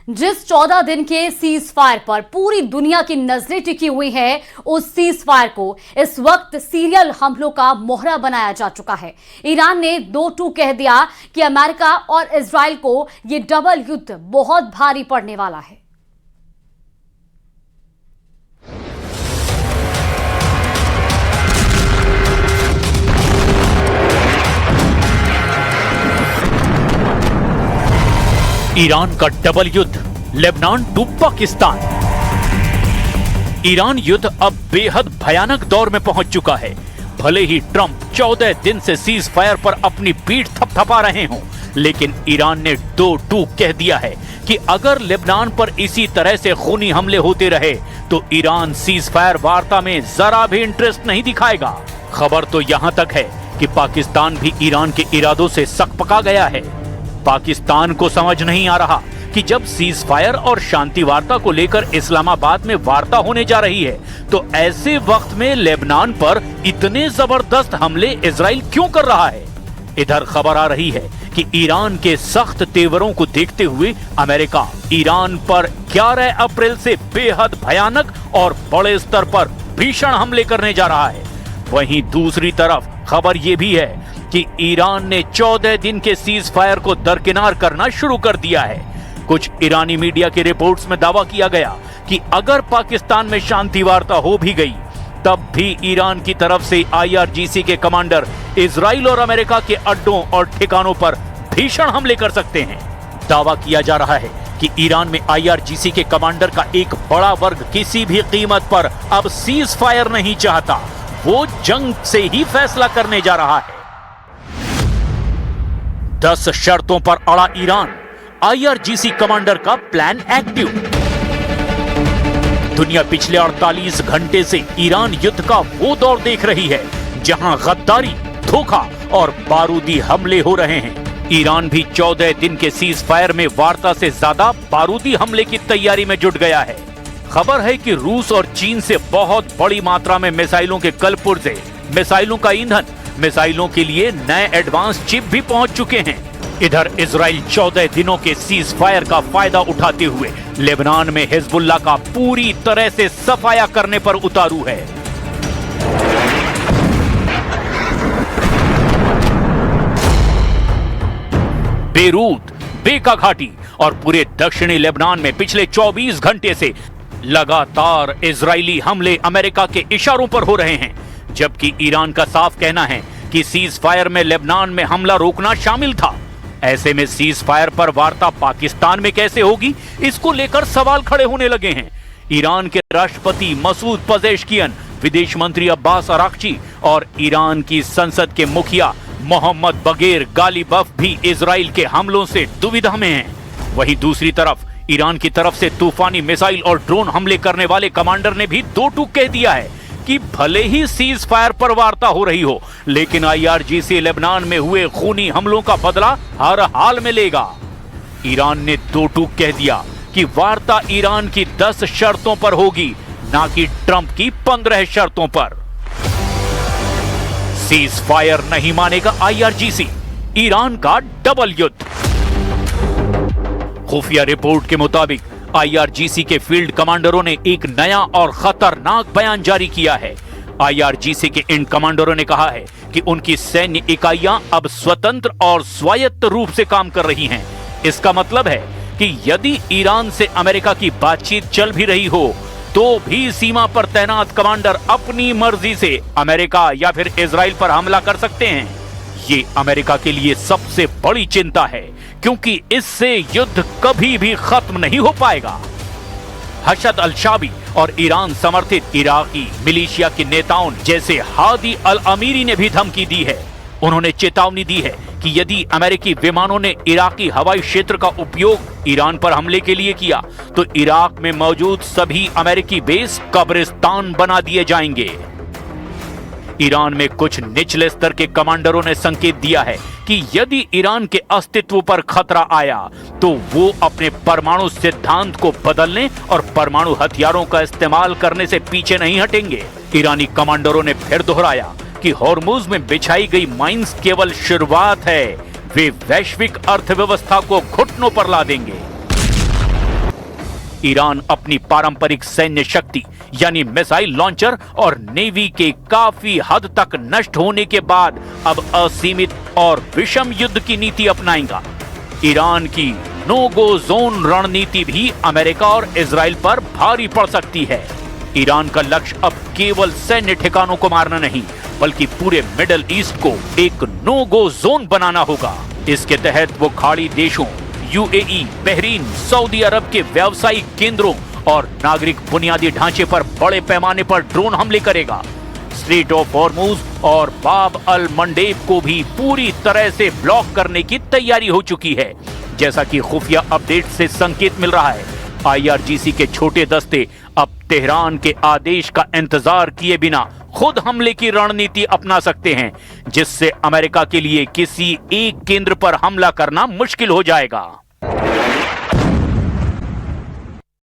जिस 14 दिन के सीज फायर पर पूरी दुनिया की नजरें टिकी हुई हैं, उस सीज फायर को इस वक्त सीरियल हमलों का मोहरा बनाया जा चुका है। ईरान ने 2-2 कह दिया कि अमेरिका और इजराइल को यह डबल युद्ध बहुत भारी पड़ने वाला है। ईरान का डबल युद्ध, लेबनान टू पाकिस्तान। ईरान युद्ध अब बेहद भयानक दौर में पहुंच चुका है। भले ही ट्रंप 14 दिन से सीज फायर पर अपनी पीठ थपथपा रहे हों, लेकिन ईरान ने 2-2 कह दिया है कि अगर लेबनान पर इसी तरह से खूनी हमले होते रहे तो ईरान सीज फायर वार्ता में जरा भी इंटरेस्ट नहीं दिखाएगा। खबर तो यहां तक है कि पाकिस्तान भी ईरान के इरादों से सकपका गया है। पाकिस्तान को समझ नहीं आ रहा कि जब सीज फायर और शांति वार्ता को लेकर इस्लामाबाद में वार्ता होने जा रही है तो ऐसे वक्त में लेबनान पर इतने जबरदस्त हमले इजराइल क्यों कर रहा है। इधर खबर आ रही है कि ईरान के सख्त तेवरों को देखते हुए अमेरिका ईरान पर 11 अप्रैल से बेहद भयानक और बड़े स्तर पर भीषण हमले करने जा रहा है। वहीं दूसरी तरफ खबर यह भी है कि ईरान ने 14 दिन के सीज फायर को दरकिनार करना शुरू कर दिया है। कुछ ईरानी मीडिया की रिपोर्ट्स में दावा किया गया कि अगर पाकिस्तान में शांति वार्ता हो भी गई तब भी ईरान की तरफ से IRGC के कमांडर इजराइल और अमेरिका के अड्डों और ठिकानों पर भीषण हमले कर सकते हैं। दावा किया जा रहा है कि ईरान में IRGC के कमांडर का एक बड़ा वर्ग किसी भी कीमत पर अब सीज फायर नहीं चाहता, वो जंग से ही फैसला करने जा रहा है। 10 शर्तों पर अड़ा ईरान, IRGC कमांडर का प्लान एक्टिव। दुनिया पिछले 48 घंटे से ईरान युद्ध का वो दौर देख रही है जहां गद्दारी, धोखा और बारूदी हमले हो रहे हैं। ईरान भी 14 दिन के सीज फायर में वार्ता से ज्यादा बारूदी हमले की तैयारी में जुट गया है। खबर है कि रूस और चीन से बहुत बड़ी मात्रा में मिसाइलों के कलपुर्जे, मिसाइलों का ईंधन, मिसाइलों के लिए नए एडवांस चिप भी पहुंच चुके हैं। इधर इजराइल 14 दिनों के सीज फायर का फायदा उठाते हुए लेबनान में हिजबुल्लाह का पूरी तरह से सफाया करने पर उतारू है। बेरूत, बेका घाटी और पूरे दक्षिणी लेबनान में पिछले 24 घंटे से लगातार इजरायली हमले अमेरिका के इशारों पर हो रहे हैं, जबकि ईरान का साफ कहना है कि सीज फायर में लेबनान में हमला रोकना शामिल था। ऐसे में सीज फायर पर वार्ता पाकिस्तान में कैसे होगी, इसको लेकर सवाल खड़े होने लगे हैं। ईरान के राष्ट्रपति मसूद पजेश्कियन, विदेश मंत्री अब्बास अराक्ची और ईरान की संसद के मुखिया मोहम्मद बगेर गालिबफ भी इजराइल के हमलों से दुविधा में हैं। वहीं दूसरी तरफ ईरान की तरफ से तूफानी मिसाइल और ड्रोन हमले करने वाले कमांडर ने भी 2-2 कह दिया है कि भले ही सीज फायर पर वार्ता हो रही हो, लेकिन IRGC लेबनान में हुए खूनी हमलों का बदला हर हाल में लेगा। ईरान ने 2-2 कह दिया कि वार्ता ईरान की 10 शर्तों पर होगी, ना कि ट्रंप की 15 शर्तों पर। सीज फायर नहीं मानेगा IRGC, ईरान का डबल युद्ध। खुफिया रिपोर्ट के मुताबिक IRGC के फील्ड कमांडरों ने एक नया और खतरनाक बयान जारी किया है। IRGC के इन कमांडरों ने कहा है कि उनकी सैन्य इकाइयां अब स्वतंत्र और स्वायत्त रूप से काम कर रही हैं। इसका मतलब है कि यदि ईरान से अमेरिका की बातचीत चल भी रही हो तो भी सीमा पर तैनात कमांडर अपनी मर्जी से अमेरिका या फिर इजराइल पर हमला कर सकते हैं। ये अमेरिका के लिए सबसे बड़ी चिंता है, क्योंकि इससे युद्ध कभी भी खत्म नहीं हो पाएगा। हशद अल-शाबी और ईरान समर्थित इराकी मिलिशिया के नेताओं जैसे हादी अल-अमीरी ने भी धमकी दी है। उन्होंने चेतावनी दी है कि यदि अमेरिकी विमानों ने इराकी हवाई क्षेत्र का उपयोग ईरान पर हमले के लिए किया तो इराक में मौजूद सभी अमेरिकी बेस कब्रिस्तान बना दिए जाएंगे। ईरान में कुछ निचले स्तर के कमांडरों ने संकेत दिया है कि यदि ईरान के अस्तित्व पर खतरा आया तो वो अपने परमाणु सिद्धांत को बदलने और परमाणु हथियारों का इस्तेमाल करने से पीछे नहीं हटेंगे। ईरानी कमांडरों ने फिर दोहराया कि हॉर्मुज में बिछाई गई माइंस केवल शुरुआत है, वे वैश्विक अर्थव्यवस्था को घुटनों पर ला देंगे। ईरान अपनी पारंपरिक सैन्य शक्ति यानी मिसाइल लॉन्चर और नेवी के काफी हद तक नष्ट होने के बाद अब असीमित और विषम युद्ध की नीति अपनाएगा। ईरान की नो गो जोन रणनीति भी अमेरिका और इजराइल पर भारी पड़ सकती है। ईरान का लक्ष्य अब केवल सैन्य ठिकानों को मारना नहीं, बल्कि पूरे मिडिल ईस्ट को एक नो गो जोन बनाना होगा। इसके तहत वो खाड़ी देशों यूएई, बहरीन, सऊदी अरब के व्यावसायिक केंद्रों और नागरिक बुनियादी ढांचे पर बड़े पैमाने पर ड्रोन हमले करेगा। स्ट्रेट ऑफ हॉर्मुज और बाब अल मंडेब को भी पूरी तरह से ब्लॉक करने की तैयारी हो चुकी है। जैसा कि खुफिया अपडेट से संकेत मिल रहा है, आईआरजीसी के छोटे दस्ते अब तेहरान के आदेश का इंतजार किए बिना खुद हमले की रणनीति अपना सकते हैं, जिससे अमेरिका के लिए किसी एक केंद्र पर हमला करना मुश्किल हो जाएगा।